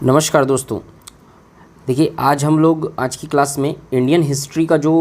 नमस्कार दोस्तों। देखिए, आज हम लोग आज की क्लास में इंडियन हिस्ट्री का जो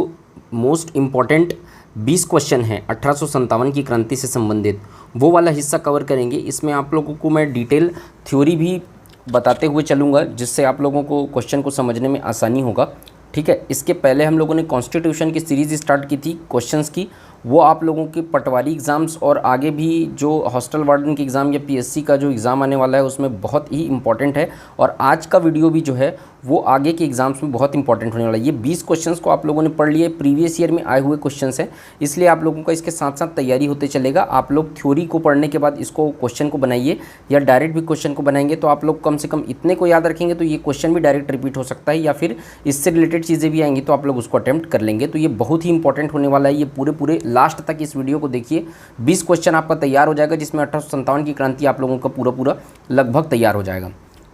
मोस्ट इम्पॉर्टेंट 20 क्वेश्चन है 1857 की क्रांति से संबंधित वो वाला हिस्सा कवर करेंगे। इसमें आप लोगों को मैं डिटेल थ्योरी भी बताते हुए चलूँगा, जिससे आप लोगों को क्वेश्चन को समझने में आसानी होगा। ठीक है, इसके पहले हम लोगों ने कॉन्स्टिट्यूशन की सीरीज़ स्टार्ट की थी क्वेश्चंस की। वो आप लोगों के पटवारी एग्ज़ाम्स और आगे भी जो हॉस्टल वार्डन के एग्ज़ाम या पीएससी का जो एग्ज़ाम आने वाला है उसमें बहुत ही इंपॉर्टेंट है। और आज का वीडियो भी जो है वो आगे के एग्ज़ाम्स में बहुत इंपॉर्टेंट होने वाला है। ये 20 क्वेश्चंस को आप लोगों ने पढ़ लिए, प्रीवियस ईयर में आए हुए क्वेश्चंस हैं, इसलिए आप लोगों का इसके साथ साथ तैयारी होते चलेगा। आप लोग थ्योरी को पढ़ने के बाद इसको क्वेश्चन को बनाइए, या डायरेक्ट भी क्वेश्चन को बनाएंगे तो आप लोग कम से कम इतने को याद रखेंगे तो ये क्वेश्चन भी डायरेक्ट रिपीट हो सकता है, या फिर इससे रिलेटेड चीज़ें भी आएंगी तो आप लोग उसको अटेम्प्ट कर लेंगे। तो ये बहुत ही इंपॉर्टेंट होने वाला है। ये पूरे लास्ट तक इस वीडियो को देखिए। 20 क्वेश्चन आपका तैयार हो जाएगा, जिसमें 1857 की क्रांति आप लोगों का पूरा लगभग तैयार हो जाएगा।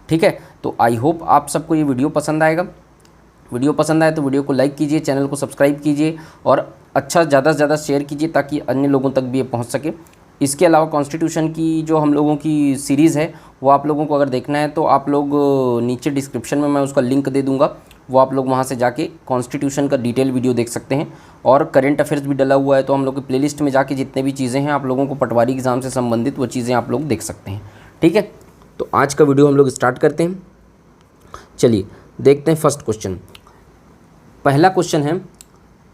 ठीक है, तो आई होप आप सबको ये वीडियो पसंद आएगा। वीडियो पसंद आए तो वीडियो को लाइक कीजिए, चैनल को सब्सक्राइब कीजिए और ज़्यादा से ज़्यादा शेयर कीजिए ताकि अन्य लोगों तक भी ये पहुंच सके। इसके अलावा कॉन्स्टिट्यूशन की जो हम लोगों की सीरीज़ है वो आप लोगों को अगर देखना है तो आप लोग नीचे डिस्क्रिप्शन में मैं उसका लिंक दे दूँगा, वो आप लोग वहाँ से जाके कॉन्स्टिट्यूशन का डिटेल वीडियो देख सकते हैं। और करंट अफेयर्स भी डला हुआ है, तो हम लोग की प्लेलिस्ट में जाके जितने भी चीज़ें हैं आप लोगों को पटवारी एग्ज़ाम से संबंधित वो चीज़ें आप लोग देख सकते हैं। ठीक है, तो आज का वीडियो हम लोग स्टार्ट करते हैं। चलिए देखते हैं फर्स्ट क्वेश्चन। पहला क्वेश्चन है,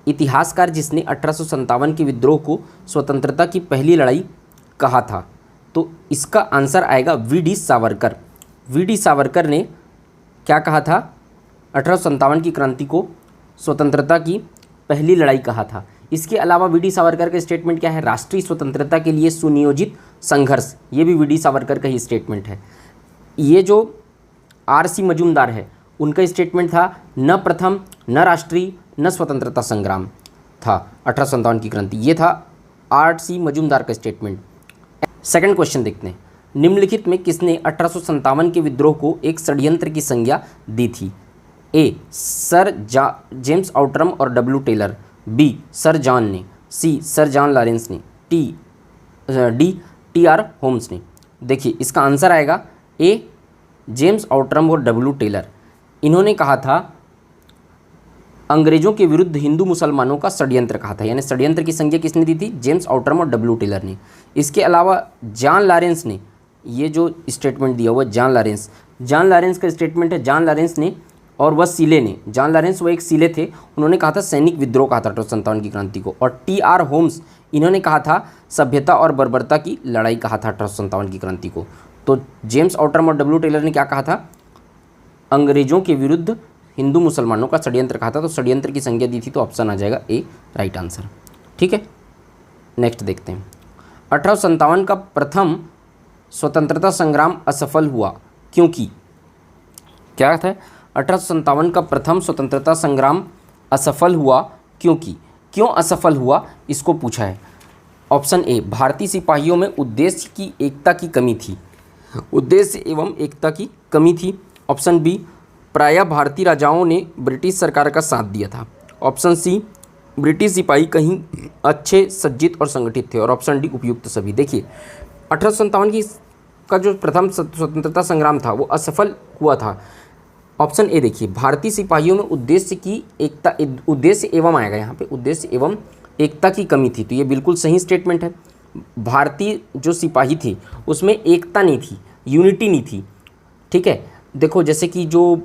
इतिहासकार जिसने 1857 के विद्रोह को स्वतंत्रता की पहली लड़ाई कहा था, तो इसका आंसर आएगा वी.डी. सावरकर। वी.डी. सावरकर ने क्या कहा था? 1857 की क्रांति को स्वतंत्रता की पहली लड़ाई कहा था। इसके अलावा वी.डी. सावरकर का स्टेटमेंट क्या है? राष्ट्रीय स्वतंत्रता के लिए सुनियोजित संघर्ष, ये भी वी.डी. सावरकर का ही स्टेटमेंट है। ये जो आर.सी. मजूमदार है उनका स्टेटमेंट था, न प्रथम न राष्ट्रीय न स्वतंत्रता संग्राम था 1857 की क्रांति। ये था आर.सी. मजूमदार का स्टेटमेंट। सेकंड क्वेश्चन देखते हैं, निम्नलिखित में किसने 1857 के विद्रोह को एक षड्यंत्र की संज्ञा दी थी? ए. सर जेम्स आउटरम और W Taylor. B. Sir John ने। सी. सर जॉन लॉरेंस ने। डी. टी.आर. होम्स ने। देखिए इसका आंसर आएगा ए. जेम्स आउटरम और डब्ल्यू टेलर। इन्होंने कहा था अंग्रेजों के विरुद्ध हिंदू मुसलमानों का षड्यंत्र कहा था, यानी षड्यंत्र की संज्ञा किसने दी थी? जेम्स आउटरम और डब्ल्यू टेलर ने। इसके अलावा जॉन लॉरेंस ने ये जो स्टेटमेंट दिया हुआ जॉन लॉरेंस का स्टेटमेंट है। जॉन लॉरेंस ने और वह सीले ने, जॉन लॉरेंस वो एक सीले थे, उन्होंने कहा था सैनिक विद्रोह कहा था 1857 की क्रांति को। और टी.आर. होम्स इन्होंने कहा था सभ्यता और बर्बरता की लड़ाई कहा था 1857 की क्रांति को। तो जेम्स आउटरम और डब्ल्यू टेलर ने क्या कहा था? अंग्रेजों के विरुद्ध हिंदू मुसलमानों का षड्यंत्र कहा था। तो षड्यंत्र की संज्ञा दी थी, तो ऑप्शन आ जाएगा ए राइट आंसर। ठीक है, नेक्स्ट देखते हैं। 1857 का प्रथम स्वतंत्रता संग्राम असफल हुआ क्योंकि, क्या था? 1857 का प्रथम स्वतंत्रता संग्राम असफल हुआ क्योंकि, क्यों असफल हुआ इसको पूछा है। ऑप्शन ए, भारतीय सिपाहियों में उद्देश्य की एकता की कमी थी, उद्देश्य एवं एकता की कमी थी। ऑप्शन बी, प्रायः भारतीय राजाओं ने ब्रिटिश सरकार का साथ दिया था। ऑप्शन सी, ब्रिटिश सिपाही कहीं अच्छे सज्जित और संगठित थे। और ऑप्शन डी, उपयुक्त सभी। देखिए 1857 की का जो प्रथम स्वतंत्रता संग्राम था वो असफल हुआ था। ऑप्शन ए देखिए, भारतीय सिपाहियों में उद्देश्य की एकता, उद्देश्य एवं आएगा यहाँ पे, उद्देश्य एवं एकता की कमी थी, तो ये बिल्कुल सही स्टेटमेंट है। भारतीय जो सिपाही थे उसमें एकता नहीं थी, यूनिटी नहीं थी। ठीक है, देखो जैसे कि जो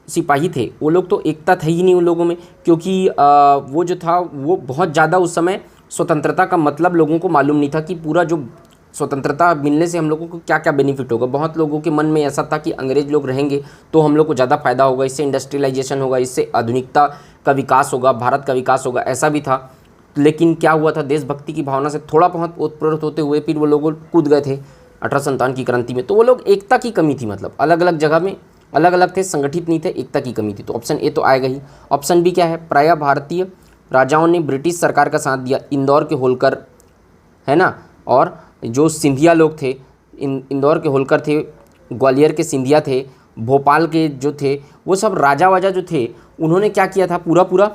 सिपाही थे वो लोग तो एकता था ही नहीं उन लोगों में, क्योंकि वो जो था वो बहुत ज़्यादा उस समय स्वतंत्रता का मतलब लोगों को मालूम नहीं था कि पूरा जो स्वतंत्रता मिलने से हम लोगों को क्या क्या बेनिफिट होगा। बहुत लोगों के मन में ऐसा था कि अंग्रेज लोग रहेंगे तो हम लोग को ज़्यादा फायदा होगा, इससे इंडस्ट्रियलाइजेशन होगा, इससे आधुनिकता का विकास होगा, भारत का विकास होगा, ऐसा भी था। लेकिन क्या हुआ था, देशभक्ति की भावना से थोड़ा बहुत उत्प्रेरित होते हुए फिर वो लोग कूद गए थे 1857 की क्रांति में। तो वो लोग एकता की कमी थी, मतलब अलग अलग जगह में अलग अलग थे, संगठित नहीं थे, एकता की कमी थी। तो ऑप्शन ए तो आएगा ही। ऑप्शन बी क्या है? प्रायः भारतीय राजाओं ने ब्रिटिश सरकार का साथ दिया, इंदौर के होलकर है ना, और जो सिंधिया लोग थे, इंदौर के होलकर थे, ग्वालियर के सिंधिया थे, भोपाल के जो थे वो सब राजा वाजा जो थे उन्होंने क्या किया था, पूरा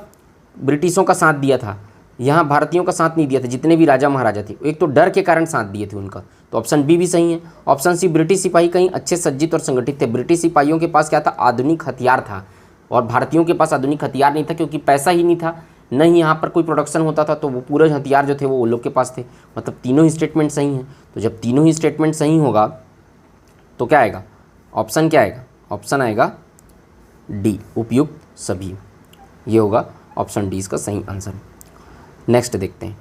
ब्रिटिशों का साथ दिया था। यहाँ भारतीयों का साथ नहीं दिया था, जितने भी राजा महाराजा थे एक तो डर के कारण साथ दिए थे उनका, तो ऑप्शन बी भी सही है। ऑप्शन सी, ब्रिटिश सिपाही कहीं अच्छे सज्जित और संगठित थे। ब्रिटिश सिपाहियों के पास क्या था, आधुनिक हथियार था, और भारतीयों के पास आधुनिक हथियार नहीं था, क्योंकि पैसा ही नहीं था, न ही यहाँ पर कोई प्रोडक्शन होता था, तो वो पूरे हथियार जो थे वो लोग के पास थे। मतलब तीनों ही स्टेटमेंट सही हैं। तो जब तीनों ही स्टेटमेंट सही होगा तो क्या आएगा, ऑप्शन क्या आएगा, ऑप्शन आएगा डी, उपयुक्त सभी। ये होगा ऑप्शन डी इसका सही आंसर। नेक्स्ट देखते हैं,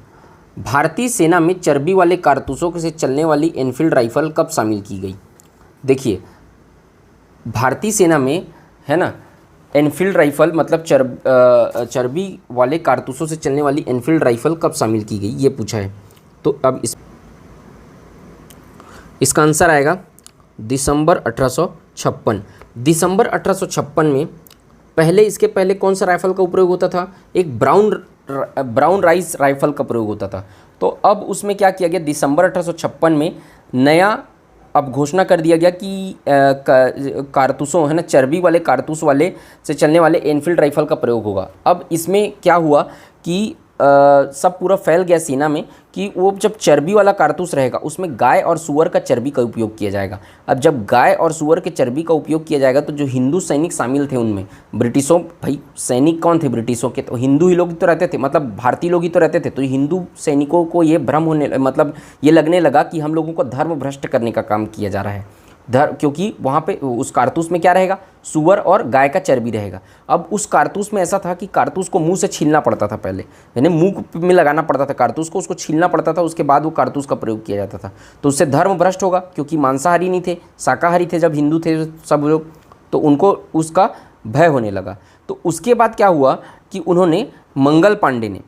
भारतीय सेना में चर्बी वाले कारतूसों से चलने वाली एनफील्ड राइफल कब शामिल की गई। देखिए, भारतीय सेना में है ना एनफील्ड राइफल मतलब चर्बी वाले कारतूसों से चलने वाली एनफील्ड राइफल कब शामिल की गई, ये पूछा है। तो अब इसका आंसर आएगा दिसंबर 1856। दिसंबर 1856 में इसके पहले कौन सा राइफल का प्रयोग होता था, एक ब्राउन राइस राइफल का प्रयोग होता था। तो अब उसमें क्या किया गया, दिसंबर 1856 में नया अब घोषणा कर दिया गया कि कारतूसों है ना, चर्बी वाले कारतूस वाले से चलने वाले एनफील्ड राइफल का प्रयोग होगा। अब इसमें क्या हुआ कि सब पूरा फैल गया सेना में कि वो जब चर्बी वाला कारतूस रहेगा उसमें गाय और सूअर का चर्बी का उपयोग किया जाएगा। अब जब गाय और सूअर के चर्बी का उपयोग किया जाएगा तो जो हिंदू सैनिक शामिल थे उनमें, ब्रिटिशों, भाई सैनिक कौन थे ब्रिटिशों के, तो हिंदू ही लोग तो रहते थे, मतलब भारतीय लोग ही तो रहते थे। तो हिंदू सैनिकों को ये भ्रम होने, मतलब ये लगने लगा कि हम लोगों को धर्म भ्रष्ट करने का काम किया जा रहा है, क्योंकि वहाँ पे उस कारतूस में क्या रहेगा, सूअर और गाय का चर्बी रहेगा। अब उस कारतूस में ऐसा था कि कारतूस को मुंह से छीलना पड़ता था, पहले यानी मुंह में लगाना पड़ता था कारतूस को, उसको छीलना पड़ता था, उसके बाद वो कारतूस का प्रयोग किया जाता था। तो उससे धर्म भ्रष्ट होगा, क्योंकि मांसाहारी नहीं थे, शाकाहारी थे जब हिंदू थे सब लोग, तो उनको उसका भय होने लगा। तो उसके बाद क्या हुआ कि उन्होंने, मंगल पांडे ने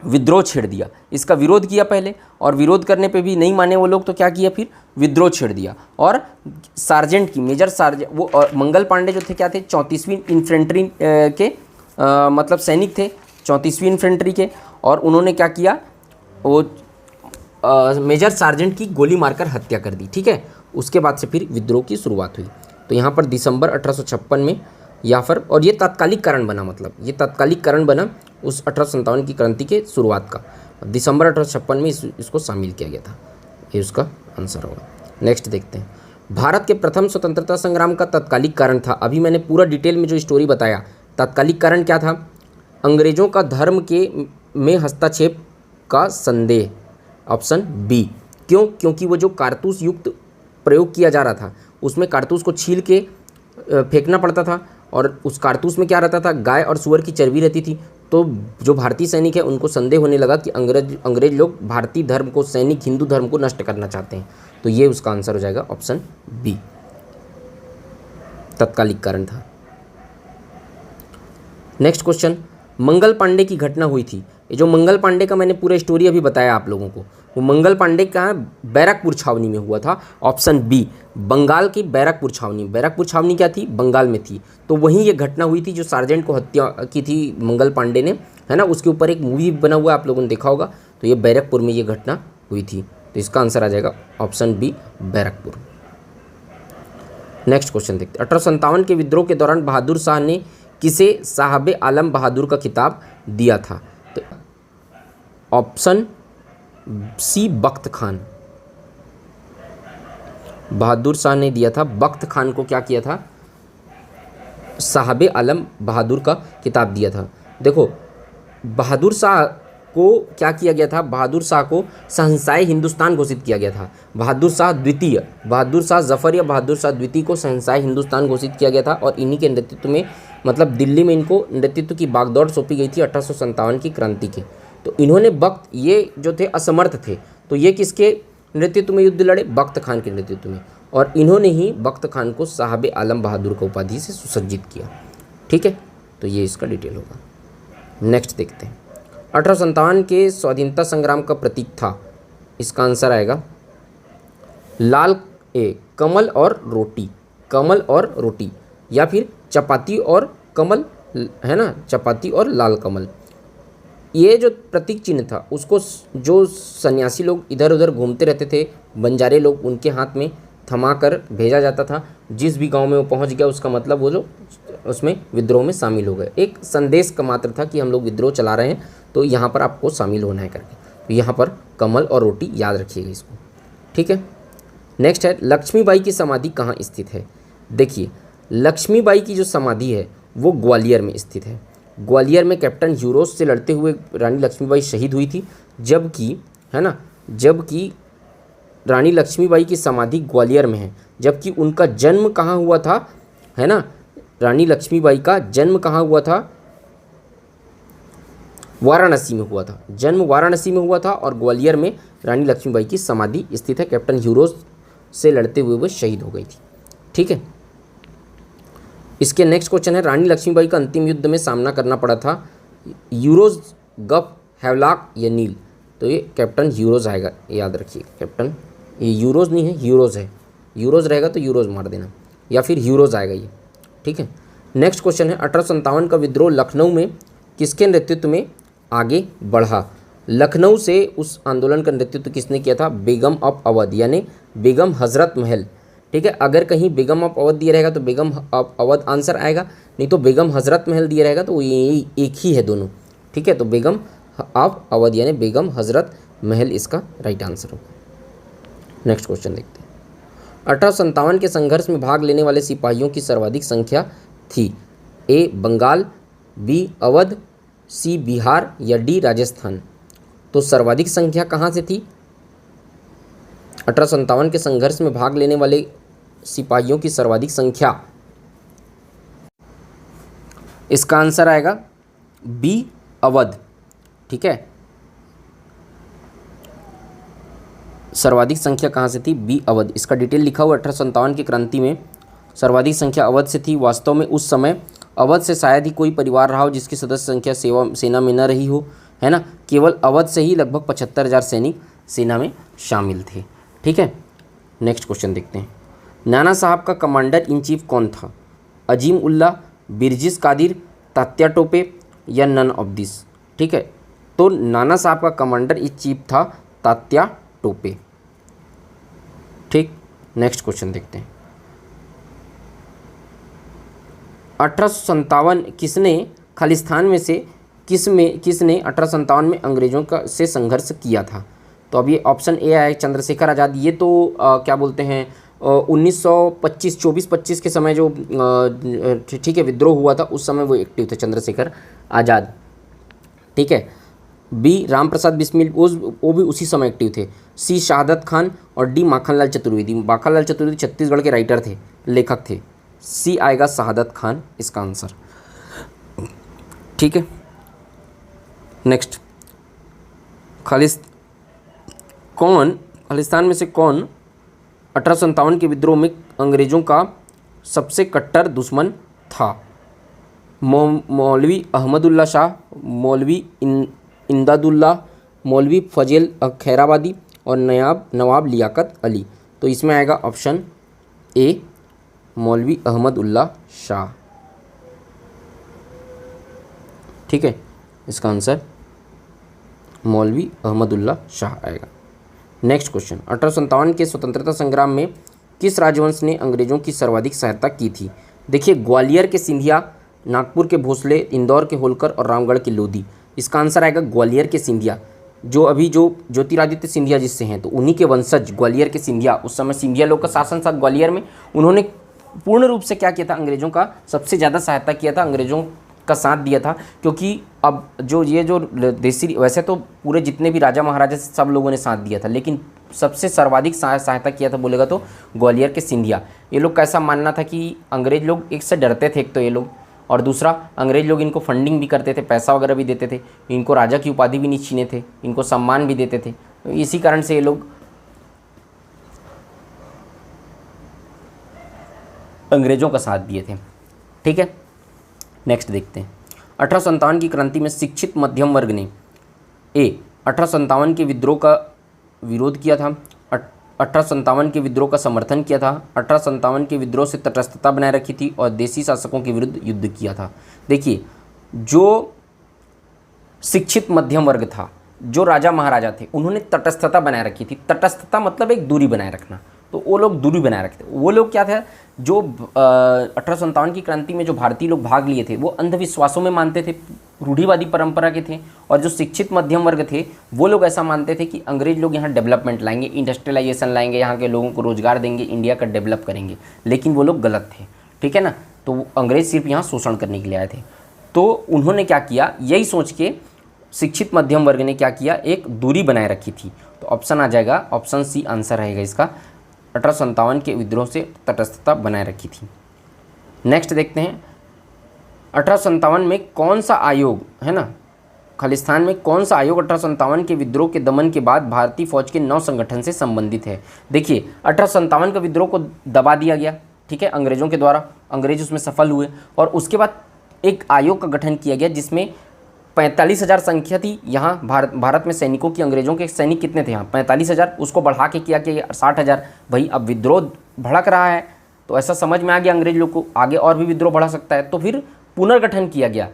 विद्रोह छेड़ दिया, इसका विरोध किया पहले, और विरोध करने पे भी नहीं माने वो लोग, तो क्या किया फिर, विद्रोह छेड़ दिया। और सार्जेंट की, मेजर सार्जेंट, वो मंगल पांडे जो थे क्या थे, 34वीं इन्फेंट्री के मतलब सैनिक थे, 34वीं इन्फेंट्री के, और उन्होंने क्या किया, वो मेजर सार्जेंट की गोली मारकर हत्या कर दी। ठीक है, उसके बाद से फिर विद्रोह की शुरुआत हुई। तो यहाँ पर दिसंबर 1856 में या फिर, और ये तात्कालिक कारण बना, मतलब ये तात्कालिक कारण बना उस 1857 की क्रांति के शुरुआत का, दिसंबर 1856 में इसको शामिल किया गया था। ये उसका आंसर होगा। नेक्स्ट देखते हैं, भारत के प्रथम स्वतंत्रता संग्राम का तात्कालिक कारण था, अभी मैंने पूरा डिटेल में जो स्टोरी बताया, तात्कालिक कारण क्या था, अंग्रेजों का धर्म के में हस्तक्षेप का संदेह, ऑप्शन बी। क्यों, क्योंकि वो जो कारतूस युक्त प्रयोग किया जा रहा था उसमें कारतूस को छील के फेंकना पड़ता था, और उस कारतूस में क्या रहता था, गाय और सूअर की चर्बी रहती थी। तो जो भारतीय सैनिक है उनको संदेह होने लगा कि अंग्रेज लोग भारतीय धर्म को, सैनिक हिंदू धर्म को नष्ट करना चाहते हैं। तो ये उसका आंसर हो जाएगा ऑप्शन बी, तत्कालिक कारण था। नेक्स्ट क्वेश्चन, मंगल पांडे की घटना हुई थी, ये जो मंगल पांडे का मैंने पूरा स्टोरी अभी बताया आप लोगों को, वो मंगल पांडे का बैरकपुर छावनी में हुआ था, ऑप्शन बी, बंगाल की बैरकपुर छावनी। बैरकपुर छावनी क्या थी, बंगाल में थी। तो वहीं ये घटना हुई थी जो सार्जेंट को हत्या की थी मंगल पांडे ने, है ना, उसके ऊपर एक मूवी बना हुआ है, आप लोगों ने देखा होगा। तो ये बैरकपुर में ये घटना हुई थी, तो इसका आंसर आ जाएगा option B, Barrackpore. Next question देखते हैं, 1857 के विद्रोह के दौरान बहादुर शाह ने किसे साहबे आलम बहादुर का खिताब दिया था, तो ऑप्शन सी, बख्त खान। बहादुर शाह ने दिया था, बख्त खान को क्या किया था, साहबे आलम बहादुर का खिताब दिया था। देखो, बहादुर शाह को क्या किया गया था, बहादुर शाह को शहंशाह हिंदुस्तान घोषित किया गया था। बहादुर शाह द्वितीय, बहादुर शाह जफ़र या बहादुर शाह द्वितीय को शहंशाह हिंदुस्तान घोषित किया गया था, और इन्हीं के नेतृत्व में, मतलब दिल्ली में इनको नेतृत्व की बागदौड़ सौंपी गई थी 1857 की क्रांति के। तो इन्होंने बख्त, ये जो थे असमर्थ थे, तो ये किसके नेतृत्व में युद्ध लड़े, बख्त खान के नेतृत्व में, और इन्होंने ही बख्त खान को साहबे आलम बहादुर का उपाधि से सुसज्जित किया। ठीक है, तो ये इसका डिटेल होगा। नेक्स्ट देखते हैं, 1857 के स्वाधीनता संग्राम का प्रतीक था, इसका आंसर आएगा लाल, कमल और रोटी, कमल और रोटी, या फिर चपाती और कमल, है ना, चपाती और लाल कमल। ये जो प्रतीक चिन्ह था उसको जो सन्यासी लोग इधर उधर घूमते रहते थे, बंजारे लोग, उनके हाथ में थमा कर भेजा जाता था। जिस भी गांव में वो पहुंच गया उसका मतलब वो जो उसमें विद्रोह में शामिल हो गए। एक संदेश का मात्र था कि हम लोग विद्रोह चला रहे हैं, तो यहाँ पर आपको शामिल होना है करके। तो यहाँ पर कमल और रोटी याद रखिएगा इसको, ठीक है। नेक्स्ट है लक्ष्मीबाई की समाधि कहाँ स्थित है। देखिए लक्ष्मीबाई की जो समाधि है वो ग्वालियर में स्थित है। ग्वालियर में कैप्टन ह्यूरोस से लड़ते हुए रानी लक्ष्मीबाई शहीद हुई थी, जबकि है ना, जबकि रानी लक्ष्मीबाई की समाधि ग्वालियर में है। जबकि उनका जन्म कहाँ हुआ था, है ना, रानी लक्ष्मीबाई का जन्म कहाँ हुआ था, वाराणसी में हुआ था। जन्म वाराणसी में हुआ था और ग्वालियर में रानी लक्ष्मीबाई की समाधि स्थित है। कैप्टन ह्यूरोस से लड़ते हुए वो शहीद हो गई थी, ठीक है। इसके नेक्स्ट क्वेश्चन है रानी लक्ष्मीबाई का अंतिम युद्ध में सामना करना पड़ा था यूरोज, गफ, हैवलॉक या नील। तो ये कैप्टन ह्यूरोज आएगा, याद रखिए कैप्टन, ये यूरोज नहीं है, ह्यूरोज है। यूरोज रहेगा तो यूरोज मार देना, या फिर ह्यूरोज आएगा ये, ठीक है। नेक्स्ट क्वेश्चन है 1857 का विद्रोह लखनऊ में किसके नेतृत्व में आगे बढ़ा। लखनऊ से उस आंदोलन का नेतृत्व किसने किया था, बेगम ऑफ अवध, यानी बेगम हजरत महल, ठीक है। अगर कहीं बेगम ऑफ अवध दिया रहेगा तो बेगम ऑफ अवध आंसर आएगा, नहीं तो बेगम हजरत महल दिया रहेगा तो ये एक ही है दोनों, ठीक है। तो बेगम ऑफ अवध यानी बेगम हजरत महल इसका राइट आंसर होगा। नेक्स्ट क्वेश्चन देखते हैं 1857 के संघर्ष में भाग लेने वाले सिपाहियों की सर्वाधिक संख्या थी। ए बंगाल, बी अवध, सी बिहार या डी राजस्थान। तो सर्वाधिक संख्या कहाँ से थी, 1857 के संघर्ष में भाग लेने वाले सिपाहियों की सर्वाधिक संख्या, इसका आंसर आएगा बी अवध, ठीक है। सर्वाधिक संख्या कहाँ से थी, बी अवध। इसका डिटेल लिखा हुआ 1857 की क्रांति में सर्वाधिक संख्या अवध से थी। वास्तव में उस समय अवध से शायद ही कोई परिवार रहा हो जिसकी सदस्य संख्या सेना में न रही हो, है ना। केवल अवध से ही लगभग 75,000 सैनिक सेना में शामिल थे, ठीक है। नेक्स्ट क्वेश्चन देखते हैं नाना साहब का कमांडर इन चीफ कौन था, अजीम उल्लाह, बिरजिस कादिर, तात्या टोपे या नन ऑफ दिस, ठीक है। तो नाना साहब का कमांडर इन चीफ था तात्या टोपे, ठीक। नेक्स्ट क्वेश्चन देखते हैं 1857 किसने खालिस्तान में से किसने 1857 में अंग्रेजों का से संघर्ष किया था। तो अब ये ऑप्शन ए है चंद्रशेखर आज़ाद। ये तो क्या बोलते हैं 1925 24-25 के समय जो ठीक है विद्रोह हुआ था उस समय वो एक्टिव थे चंद्रशेखर आज़ाद, ठीक है। बी राम प्रसाद बिस्मिल वो भी उसी समय एक्टिव थे। सी शहादत खान और डी माखनलाल चतुर्वेदी। माखनलाल चतुर्वेदी छत्तीसगढ़ के राइटर थे, लेखक थे। सी आएगा शहादत खान इसका आंसर, ठीक है। नेक्स्ट खालिस्तान में से कौन 1857 के विद्रोह में अंग्रेजों का सबसे कट्टर दुश्मन था। मौलवी अहमदुल्ला शाह, मौलवी इमदादुल्लाह, मौलवी फजल खैराबादी और नवाब लियाकत अली। तो इसमें आएगा ऑप्शन ए मौलवी अहमदुल्ला शाह, ठीक है। इसका आंसर मौलवी अहमदुल्ला शाह आएगा। नेक्स्ट क्वेश्चन 1857 के स्वतंत्रता संग्राम में किस राजवंश ने अंग्रेजों की सर्वाधिक सहायता की थी। देखिए ग्वालियर के सिंधिया, नागपुर के भोसले, इंदौर के होलकर और रामगढ़ के लोधी। इसका आंसर आएगा ग्वालियर के सिंधिया, जो अभी जो ज्योतिरादित्य सिंधिया जिससे हैं तो उन्हीं के वंशज ग्वालियर के सिंधिया। उस समय सिंधिया लोग का शासन था ग्वालियर में। उन्होंने पूर्ण रूप से क्या किया था, अंग्रेजों का सबसे ज़्यादा सहायता किया था, अंग्रेजों का साथ दिया था। क्योंकि अब जो देसी, वैसे तो पूरे जितने भी राजा महाराजा सब लोगों ने साथ दिया था, लेकिन सबसे सर्वाधिक सहायता किया था बोलेगा तो ग्वालियर के सिंधिया। ये लोग कैसा मानना था कि अंग्रेज लोग एक से डरते थे, एक तो ये लोग, और दूसरा अंग्रेज लोग इनको फंडिंग भी करते थे, पैसा वगैरह भी देते थे, इनको राजा की उपाधि भी नहीं छीने थे, इनको सम्मान भी देते थे। तो इसी कारण से ये लोग अंग्रेजों का साथ दिए थे, ठीक है। नेक्स्ट देखते हैं 1857 की क्रांति में शिक्षित मध्यम वर्ग ने 1857 के विद्रोह का विरोध किया था, 1857 के विद्रोह का समर्थन किया था, 1857 के विद्रोह से तटस्थता बनाए रखी थी और देशी शासकों के विरुद्ध युद्ध किया था। देखिए जो शिक्षित मध्यम वर्ग था, जो राजा महाराजा थे, उन्होंने तटस्थता बनाए रखी थी। तटस्थता मतलब एक दूरी बनाए रखना, तो वो लोग दूरी बनाए रखते। वो लोग क्या था, जो 1857 की क्रांति में जो भारतीय लोग भाग लिए थे वो अंधविश्वासों में मानते थे, रूढ़िवादी परंपरा के थे। और जो शिक्षित मध्यम वर्ग थे वो लोग ऐसा मानते थे कि अंग्रेज लोग यहाँ डेवलपमेंट लाएंगे, इंडस्ट्रियलाइजेशन लाएंगे, यहाँ के लोगों को रोजगार देंगे, इंडिया का डेवलप करेंगे। लेकिन वो लोग गलत थे, ठीक है ना। तो अंग्रेज सिर्फ यहाँ शोषण करने के लिए आए थे। तो उन्होंने क्या किया, यही सोच के शिक्षित मध्यम वर्ग ने क्या किया, एक दूरी बनाए रखी थी। तो ऑप्शन आ जाएगा, ऑप्शन सी आंसर रहेगा इसका। 1857 के विद्रोह से तटस्थता बनाए रखी थी। नेक्स्ट देखते हैं, 1857 में कौन सा आयोग है ना, खालिस्तान में कौन सा आयोग 1857 के विद्रोह के दमन के बाद भारतीय फौज के नव संगठन से संबंधित है। देखिए 1857 का विद्रोह को दबा दिया गया, ठीक है, अंग्रेजों के द्वारा, अंग्रेज उसमें सफल हुए। और उसके बाद एक आयोग का गठन किया गया जिसमें 45,000 संख्या थी यहाँ भारत में सैनिकों की। अंग्रेजों के सैनिक कितने थे यहाँ, 45,000, उसको बढ़ा के किया कि 60,000। भाई अब विद्रोह भड़क रहा है तो ऐसा समझ में आ गया अंग्रेज लोग को, आगे और भी विद्रोह बढ़ा सकता है। तो फिर पुनर्गठन किया गया,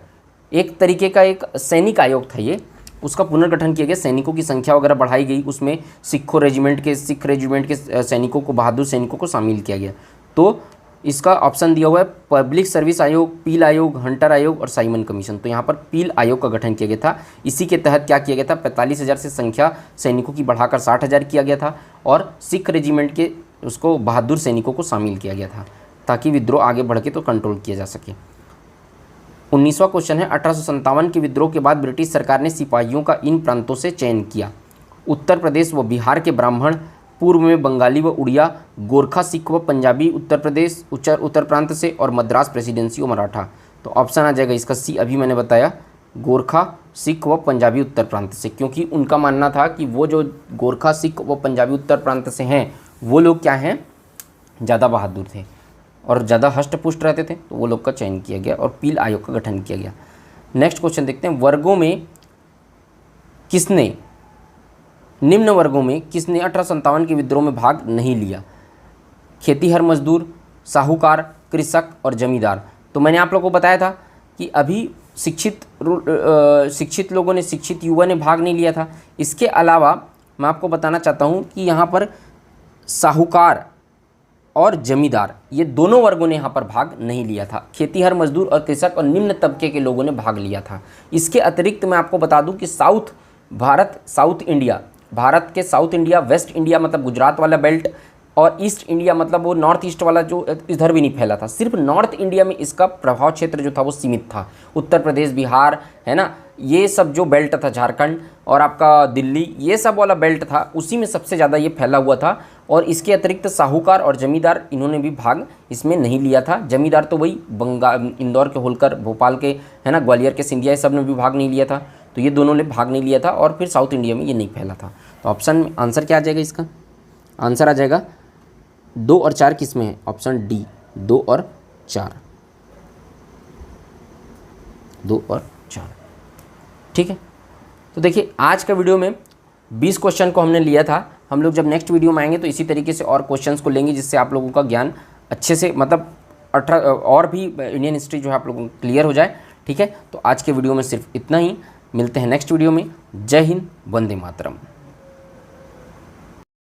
एक तरीके का एक सैनिक आयोग था ये, उसका पुनर्गठन किया गया, सैनिकों की संख्या वगैरह बढ़ाई गई, उसमें सिख रेजिमेंट के सैनिकों को, बहादुर सैनिकों को शामिल किया गया। तो इसका ऑप्शन दिया हुआ है पब्लिक सर्विस आयोग, पील आयोग, हंटर आयोग और साइमन कमीशन। तो यहाँ पर पील आयोग का गठन किया गया था। इसी के तहत क्या किया गया था, 45,000 से संख्या सैनिकों की बढ़ाकर 60,000 किया गया था और सिख रेजिमेंट के उसको बहादुर सैनिकों को शामिल किया गया था ताकि विद्रोह आगे बढ़ के तो कंट्रोल किया जा सके। 19वां क्वेश्चन है, 1857 के विद्रोह के बाद ब्रिटिश सरकार ने सिपाहियों का इन प्रांतों से चयन किया। उत्तर प्रदेश व बिहार के ब्राह्मण, पूर्व में बंगाली व उड़िया, गोरखा, सिख व पंजाबी उत्तर प्रदेश उत्तर प्रांत से, और मद्रास प्रेसिडेंसी और मराठा। तो ऑप्शन आ जाएगा इसका सी, अभी मैंने बताया, गोरखा, सिख व पंजाबी उत्तर प्रांत से, क्योंकि उनका मानना था कि वो जो गोरखा, सिख व पंजाबी उत्तर प्रांत से हैं वो लोग क्या हैं, ज़्यादा बहादुर थे और ज़्यादा हष्ट-पुष्ट रहते थे, तो वो लोग का चयन किया गया और पील आयोग का गठन किया गया। नेक्स्ट क्वेश्चन देखते हैं, वर्गों में किसने, निम्न वर्गों में किसने 1857 के विद्रोह में भाग नहीं लिया। खेतीहर मजदूर, साहूकार, कृषक और जमींदार। तो मैंने आप लोगों को बताया था कि अभी शिक्षित लोगों ने, शिक्षित युवा ने भाग नहीं लिया था। इसके अलावा मैं आपको बताना चाहता हूँ कि यहाँ पर साहूकार और जमींदार, ये दोनों वर्गों ने यहाँ पर भाग नहीं लिया था। खेतीहर मजदूर और कृषक और निम्न तबके के लोगों ने भाग लिया था। इसके अतिरिक्त मैं आपको बता दूं कि भारत के साउथ इंडिया, वेस्ट इंडिया मतलब गुजरात वाला बेल्ट, और ईस्ट इंडिया मतलब वो नॉर्थ ईस्ट वाला जो इधर भी नहीं फैला था, सिर्फ नॉर्थ इंडिया में इसका प्रभाव क्षेत्र जो था वो सीमित था। उत्तर प्रदेश, बिहार है ना, ये सब जो बेल्ट था, झारखंड और आपका दिल्ली, ये सब वाला बेल्ट था, उसी में सबसे ज़्यादा ये फैला हुआ था। और इसके अतिरिक्त साहूकार और जमींदार, इन्होंने भी भाग इसमें नहीं लिया था। जमींदार तो वही इंदौर के होलकर, भोपाल के है ना, ग्वालियर के सिंधिया, सब ने भी भाग नहीं लिया था। तो ये दोनों ने भाग नहीं लिया था और फिर साउथ इंडिया में ये नहीं फैला था। तो ऑप्शन में आंसर क्या आ जाएगा, इसका आंसर आ जाएगा 2 और 4 किस में है, ऑप्शन डी, 2 और 4, 2 और 4, ठीक है। तो देखिए आज का वीडियो में 20 क्वेश्चन को हमने लिया था। हम लोग जब नेक्स्ट वीडियो में आएंगे तो इसी तरीके से और क्वेश्चंस को लेंगे, जिससे आप लोगों का ज्ञान अच्छे से, मतलब 18 और भी इंडियन हिस्ट्री जो है आप लोगों को क्लियर हो जाए, ठीक है। तो आज के वीडियो में सिर्फ इतना ही, मिलते हैं नेक्स्ट वीडियो में। जय हिंद, वंदे मातरम।